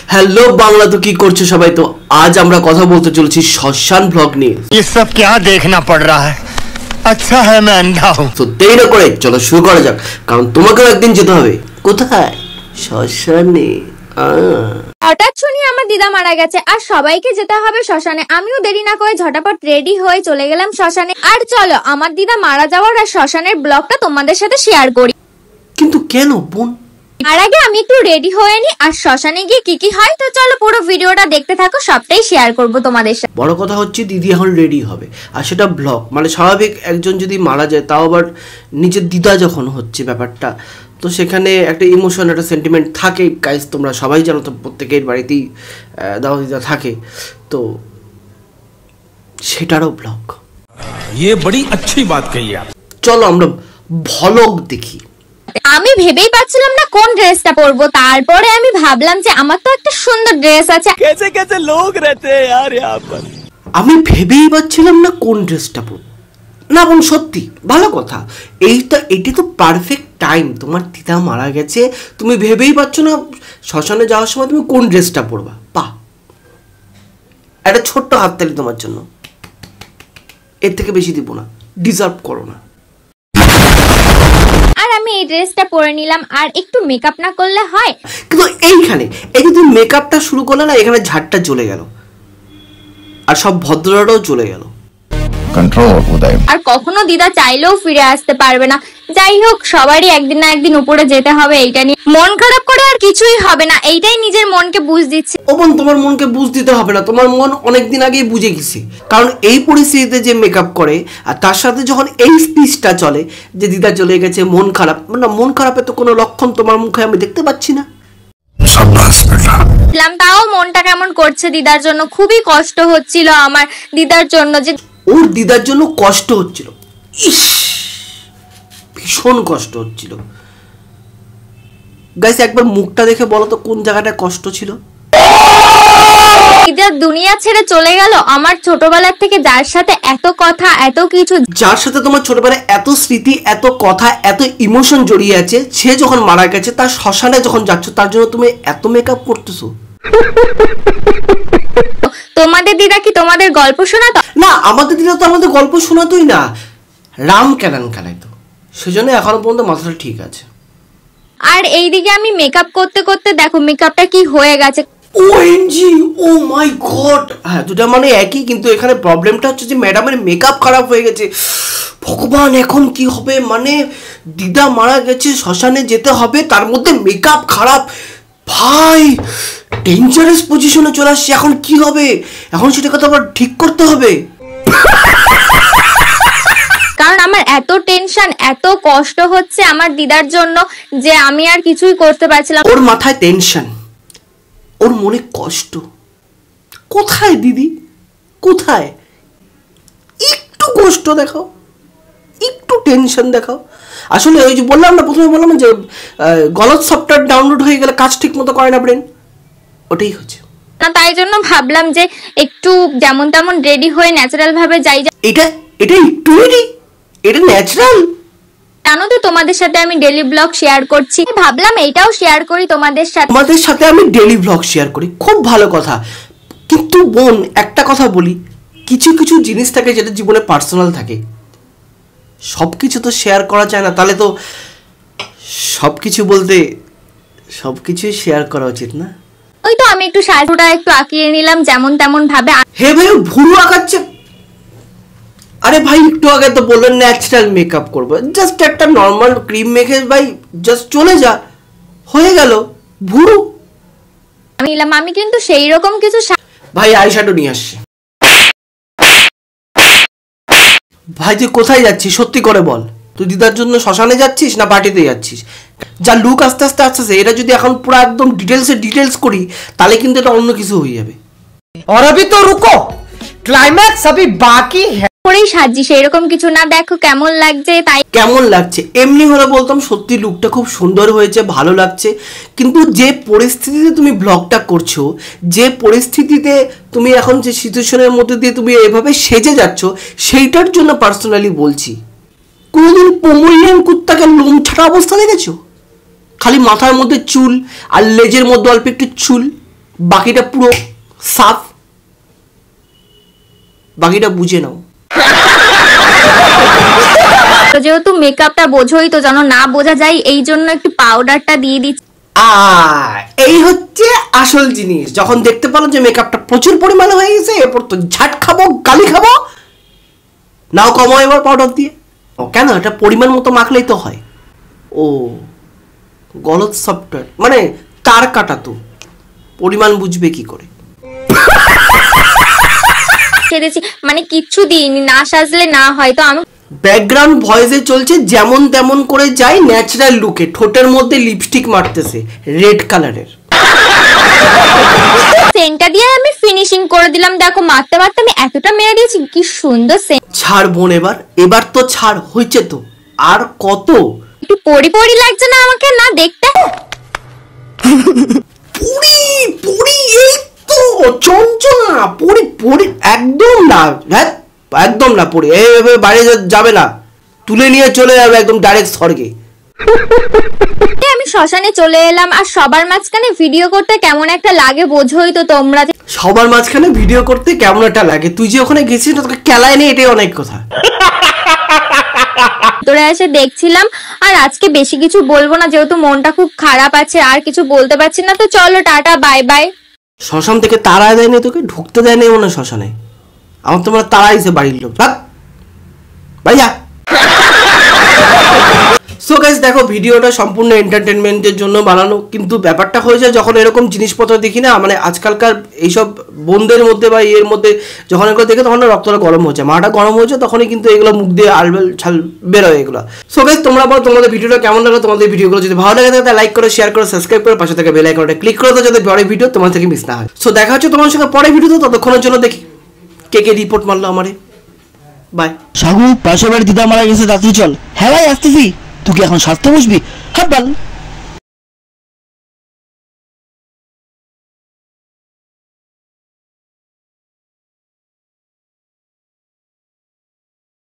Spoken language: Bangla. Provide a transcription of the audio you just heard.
हेलो बांग्ला तो की করছো সবাই তো আজ আমরা কথা বলতে চলেছি শ্মশান ব্লগ নিয়ে। ये सब क्या देखना पड़ रहा है? अच्छा है मैं अंधा हूं। তো দেরি না করে চলো শুরু করা যাক, কারণ তোমাকেও একদিন যেতে হবে। কোথায়? শ্মশানে। হঠাৎ শুনি আমার দিদা মারা গেছে আর সবাইকে যেতে হবে শ্মশানে। আমিও দেরি না করে ঝটাপট রেডি হয়ে চলে গেলাম শ্মশানে। আর চলো আমার দিদা মারা যাওয়ার আর শ্মশানের ব্লগটা তোমাদের সাথে শেয়ার করি। কিন্তু কেন বোন? আর আগে আমি একটু রেডি হয়ে নি আর শ্মশানে গিয়ে কি হয় তো চলো পুরো ভিডিওটা দেখতে থাকো, সবটাই শেয়ার করব তোমাদের সাথে। বড় কথা হচ্ছে দিদি এখন রেডি হবে আর সেটা ব্লগ, মানে স্বাভাবিক একজন যদি মারা যায় তাও আবার নিজের দিদা যখন হচ্ছে ব্যাপারটা, তো সেখানে একটা ইমোশন একটা সেন্টিমেন্ট থাকে। গাইস তোমরা সবাই জানো তো প্রত্যেকের বাড়িতেই দাদা দিদা থাকে, তো সেটারও ব্লগ। ये बड़ी अच्छी बात कही आप। চলো আমরা ভ্লগ দেখি। আমি ভেবেই পাচ্ছিলাম না কোন ড্রেসটা পরবো, তারপরে আমি ভাবলাম যে আমার তো একটা সুন্দর ড্রেস আছে। कैसे कैसे लोग रहते हैं यार यहाँ पर। আমি ভেবেই পাচ্ছিলাম না কোন ড্রেসটা পরব। না বোন সত্যি ভালো কথা, এটি তো পারফেক্ট টাইম। তোমার দিদা মারা গেছে, তুমি ভেবেই পাচ্ছ না শ্মশানে যাওয়ার সময় তুমি কোন ড্রেসটা পরবা। একটা ছোট্ট হাততালি তোমার জন্য, এর থেকে বেশি দিব না, ডিজার্ভ করো না। আর আমি এই ড্রেসটা পরে নিলাম, আর একটু মেকআপ না করলে হয়? কিন্তু এইখানে এই যে তুমি মেকআপটা শুরু করলে না, এখানে ঝাড়টা চলে গেল আর সব ভদ্রতাটাও চলে গেল। আর কখনো দিদা চাইলেও ফিরে আসতে পারবে না। যাই হোক, সবারই একদিন না একদিন উপরে যেতে হবে, এইটা নিয়ে মন খারাপ করে আর কিছুই হবে না। এইটাই নিজের মনকে বুঝ দিচ্ছে। ও বোন তোমার মনকে বুঝ দিতে হবে না, তোমার মন অনেকদিন আগেই বুঝে গেছে। কারণ এই পরিস্থিতিতে যে মেকআপ করে আর তার সাথে যখন এই স্পিচটা চলে যে দিদা চলে গেছে মন খারাপ, না মন খারাপের তো কোনো লক্ষণ তোমার মুখে আমি দেখতে পাচ্ছি না। তাও মনটা কেমন করছে দিদার জন্য, খুবই কষ্ট হচ্ছিল আমার দিদার জন্য। যে ওর দিদার জন্য কষ্ট হচ্ছিল, ইস ভীষণ কষ্ট হচ্ছিল। গাইস একবার মুখটা দেখে বলো তো কোন জায়গাটা কষ্ট ছিল। দিদা দুনিয়া ছেড়ে চলে গেল, আমার ছোটবেলার থেকে যার সাথে এত কথা এত কিছু, যার সাথে তোমার ছোটবেলায় এত স্মৃতি এত কথা এত ইমোশন জড়িয়ে আছে, সে যখন মারা গেছে তার শ্মশানে যখন যাচ্ছ তার জন্য তুমি এত মেকআপ করতেছো। তোমাদের দিদা কি তোমাদের গল্প শোনাতো? না আমাদের দিদা তো আমাদের গল্প শোনাতোই না, রাম কেলান খেলাইতো, সেজন্য এখনো পর্যন্ত মাথাটা ঠিক আছে। আর এইদিকে আমি মেকআপ করতে করতে দেখো মেকআপটা কি হয়ে গেছে। ওএনজি ও মাই গড, হ্যাঁ দুটা মানে একই, কিন্তু এখানে প্রবলেমটা হচ্ছে যে ম্যাডামের মেকআপ খারাপ হয়ে গেছে। ভগবান এখন কি হবে, মানে দিদা মারা গেছে শ্মশানে যেতে হবে, তার মধ্যে মেকআপ খারাপ। ভাই ডেঞ্জারাস পজিশনে চলে আসছে, এখন কি হবে? এখন সেটা কথা আবার ঠিক করতে হবে। কারণ আমার এত টেনশন এত কষ্ট হচ্ছে আমার দিদার জন্য যে আমি আর কিছুই করতে পারছিলাম। ওর মাথায় টেনশন, ওর মনে কষ্ট। কোথায় দিদি কোথায়? একটু কষ্ট দেখাও, একটু টেনশন দেখাও। আসলে ওই যে বললাম না, প্রথমে বললাম যে গলত সফটওয়্যার ডাউনলোড হয়ে গেলে কাজ ঠিক মতো করে না ব্রেন, ওটাই হচ্ছে না। তাই জন্য ভাবলাম যে একটু যেমন তেমন রেডি হয়ে ন্যাচারাল ভাবে যাই। এটা একটু রেডি, এটা ন্যাচারাল। জানো তো তোমাদের সাথে আমি ডেইলি ব্লগ শেয়ার করছি, ভাবলাম এইটাও শেয়ার করি তোমাদের সাথে। তোমাদের সাথে আমি ডেইলি ব্লগ শেয়ার করি, খুব ভালো কথা। কিন্তু বোন একটা কথা বলি, কিছু কিছু জিনিস থাকে যেটা জীবনে পার্সোনাল থাকে, সব কিছু তো শেয়ার করা যায় না। তাহলে তো সব কিছু বলতে সব কিছুই শেয়ার করা উচিত না। ওই তো আমি একটু সাজুটা একটু আঁকিয়ে নিলাম যেমন তেমন ভাবে। হে ভাই ভুরু আঁকাচ্ছে। আরে ভাই একটু আগে তো বললেন ন্যাচারাল মেকআপ করবো, জাস্ট একটা নর্মাল ক্রিম মেখে ভাই জাস্ট চলে যা, হয়ে গেল। ভুরু আমি কিন্তু সেই রকম কিছু ভাই আইশ্যাডো নিয়ে আসছে। ভাই তুই কোথায় যাচ্ছিস সত্যি করে বল? তুই দিদার জন্য শ্মশানে যাচ্ছিস না পার্টিতে যাচ্ছিস? যা লুক আস্তে আস্তে আসতেছে, এটা যদি এখন পুরো একদম ডিটেলস করি তাহলে কিন্তু এটা অন্য কিছু হয়ে যাবে। और अभी तो रुको, क्लाइमैक्स अभी बाकी है। করেই সাজি সেই রকম কিছু না, দেখো কেমন লাগছে। তাই কেমন লাগছে এমনি হলে বলতাম সত্যি লুকটা খুব সুন্দর হয়েছে, ভালো লাগছে। কিন্তু যে পরিস্থিতিতে তুমি ব্লগটা করছো, যে পরিস্থিতিতে তুমি এখন যে সিচুয়েশনের মধ্যে দিয়ে তুমি এভাবে সেজে যাচ্ছ, সেইটার জন্য পার্সোনালি বলছি। কোনোদিন পোমেরিয়ান কুত্তাকে লোম ছাড়া অবস্থা দেখেছো? খালি মাথার মধ্যে চুল আর লেজের মধ্যে অল্প একটু চুল, বাকিটা পুরো সাফ, বাকিটা বুঝে নাও। তো যেহেতু মেকআপটা বোঝোই তো, যেন না বোঝা যায় এই জন্য একটু পাউডারটা দিয়ে দিচ্ছি। এই হচ্ছে আসল জিনিস। যখন দেখতে পারো যে মেকআপটা প্রচুর পরিমাণে হয়ে গেছে, এরপর তো ঝাট খাবো, গালি খাবো, নাও কমাও এবার পাউডার দিয়ে। ও কেন, এটা পরিমাণ মতো মাখলেই তো হয়। ও গলত সফটওয়্যার, মানে তার কাটা, তো পরিমাণ বুঝবে কি করে? সেরেছি, মানে কিচ্ছু দিইনি, না সাজলে না হয়। তো আমি ব্যাকগ্রাউন্ড ভয়েসে চলছে যেমন তেমন করে যাই ন্যাচারাল লুকে, ঠোঁটের মধ্যে লিপস্টিক মারতেছে রেড কালারের। সেন্টটা দিয়ে আমি ফিনিশিং করে দিলাম। দেখো মারতে মারতে আমি এতটা মেরে দিয়েছি, কি সুন্দর সেন্ট। ছাড় বোন, এবার তো ছাড়, হয়েছে তো, আর কত? একটু পরি পরি লাগছে না আমাকে না দেখতে? পুরি পুরি, এই তো চঞ্চনা, পুরি পুরি একদম না, হ্যাঁ একদম না। পুরি এইভাবে বাইরে যাবে না, তুলে নিয়ে চলে যাবে একদম ডাইরেক্ট স্বর্গে। আমি শ্মশানে চলে এলাম, আর সবার মাঝখানে ভিডিও করতে কেমন একটা লাগে বোঝোই তো তোমরা। সবার মাঝখানে ভিডিও করতে কেমন একটা লাগে? তুই যে ওখানে গেছিস না, তোকে কেলায় নেই, এটাই অনেক কথা। ভিতরে এসে দেখছিলাম, আর আজকে বেশি কিছু বলবো না যেহেতু মনটা খুব খারাপ আছে, আর কিছু বলতে পারছি না। তো চলো টাটা, বাই বাই। শ্মশান থেকে তাড়া দেয়নি তোকে, ঢুকতে দেয়নি মনে শ্মশানে? আমার তোমার তাড়াইছে বাড়ির লোক, ভাগ বাড়ি যা। সো গাইস দেখো, ভিডিওটা সম্পূর্ণ এন্টারটেনমেন্টের জন্য বানানো, কিন্তু ব্যাপারটা হয়ে যায় যখন এরকম জিনিসপত্র দেখি না, মানে আজকালকার এইসব বোনদের মধ্যে বা এর মধ্যে যখন এগুলো দেখে, তখন রক্তটা গরম হচ্ছে, মাটা গরম হচ্ছে, তখনই কিন্তু এগুলো মুখ দিয়ে আলবেল ছাল বেরোয় এগুলো। সো গাইস তোমরা বলো তোমাদের ভিডিওটা কেমন লাগলো? তোমাদের ভিডিওগুলো যদি ভালো লাগে তাহলে লাইক করো, শেয়ার করো, সাবস্ক্রাইব করো, পাশে থেকে বেল আইকনটা ক্লিক করো, যাতে পরের ভিডিও তোমার থেকে মিস না হয়। সো দেখা হচ্ছে তোমার সঙ্গে পরের ভিডিওতে, ততক্ষণের জন্য দেখি কে রিপোর্ট মারলো আমারে। বাই। সাগু পাশের বাড়ি দিদা মারা গেছে, তাড়াতাড়ি চল। হ্যাঁ ভাই আসতেছি। তুই কি এখন স্বাস্থ্য বসবি? হ্যাঁ বল।